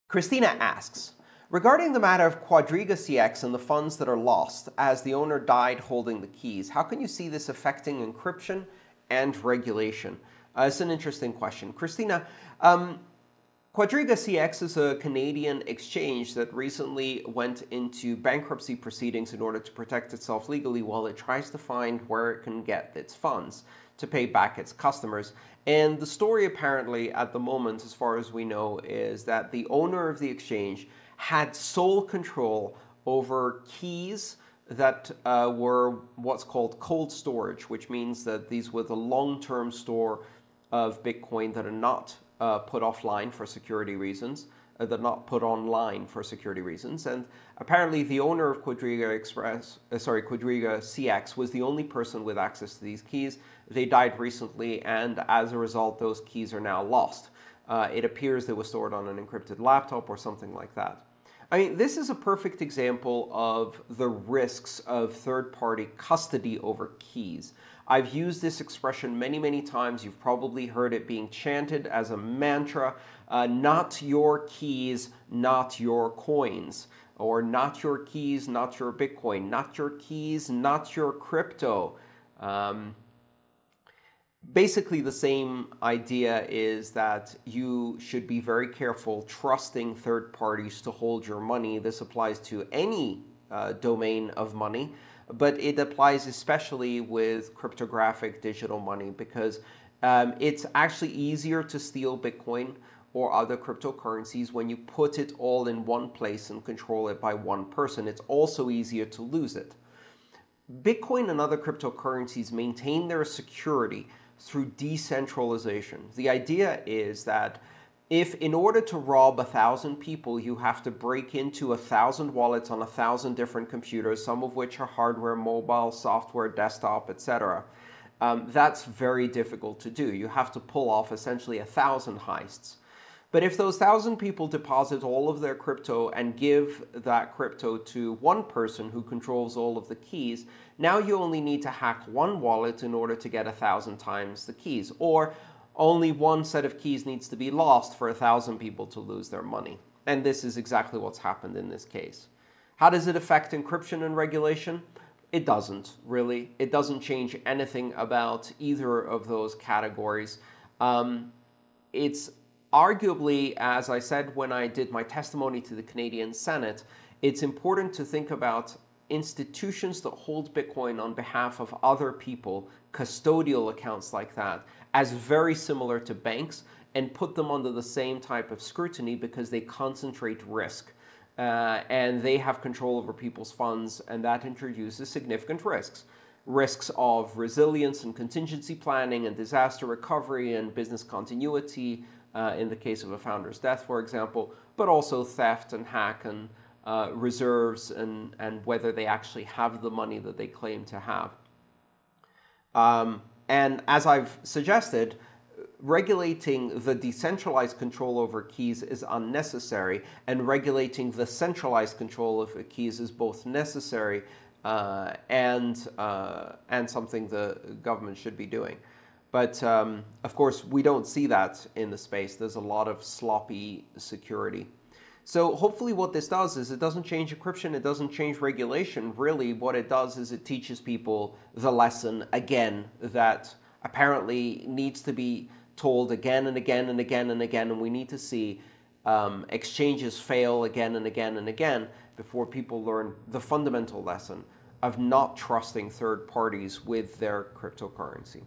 Christina asks, regarding the matter of QuadrigaCX and the funds that are lost as the owner died holding the keys, how can you see this affecting encryption and regulation? It's an interesting question. Christina, QuadrigaCX is a Canadian exchange that recently went into bankruptcy proceedings in order to protect itself legally while it tries to find where it can get its funds to pay back its customers. And the story apparently at the moment, as far as we know, is that the owner of the exchange had sole control over keys that were what's called cold storage, which means that these were the long-term store of Bitcoin that are not put offline for security reasons, they're not put online for security reasons. And apparently the owner of QuadrigaCX was the only person with access to these keys. They died recently, and as a result, those keys are now lost. It appears they were stored on an encrypted laptop or something like that. I mean, this is a perfect example of the risks of third-party custody over keys. I've used this expression many, many times. You've probably heard it being chanted as a mantra, not your keys, not your coins, or not your keys, not your Bitcoin, not your keys, not your crypto. Basically, the same idea is that you should be very careful trusting third parties to hold your money. This applies to any domain of money, but it applies especially with cryptographic digital money because it's actually easier to steal Bitcoin or other cryptocurrencies when you put it all in one place and control it by one person. It's also easier to lose it. Bitcoin and other cryptocurrencies maintain their security through decentralization. The idea is that if in order to rob 1,000 people, you have to break into 1,000 wallets on 1,000 different computers, some of which are hardware, mobile, software, desktop, etc., that's very difficult to do. You have to pull off essentially 1,000 heists. But if those 1,000 people deposit all of their crypto and give that crypto to one person who controls all of the keys, now you only need to hack one wallet in order to get 1,000 times the keys. Or only one set of keys needs to be lost for 1,000 people to lose their money. And this is exactly what's happened in this case. How does it affect encryption and regulation? It doesn't, really. It doesn't change anything about either of those categories. It's arguably, as I said when I did my testimony to the Canadian Senate, it's important to think about institutions that hold Bitcoin on behalf of other people, custodial accounts like that, as very similar to banks and put them under the same type of scrutiny because they concentrate risk and they have control over people's funds, and that introduces significant risks. Risks of resilience and contingency planning and disaster recovery and business continuity, in the case of a founder's death, for example, but also theft and hack and reserves and whether they actually have the money that they claim to have. And as I've suggested, regulating the decentralized control over keys is unnecessary, and regulating the centralized control of keys is both necessary and something the government should be doing. But of course, we don't see that in the space. There's a lot of sloppy security. So hopefully what this does is it doesn't change encryption, it doesn't change regulation. Really, what it does is it teaches people the lesson again that apparently needs to be told again and again and again and again, and we need to see exchanges fail again and again and again before people learn the fundamental lesson of not trusting third parties with their cryptocurrency.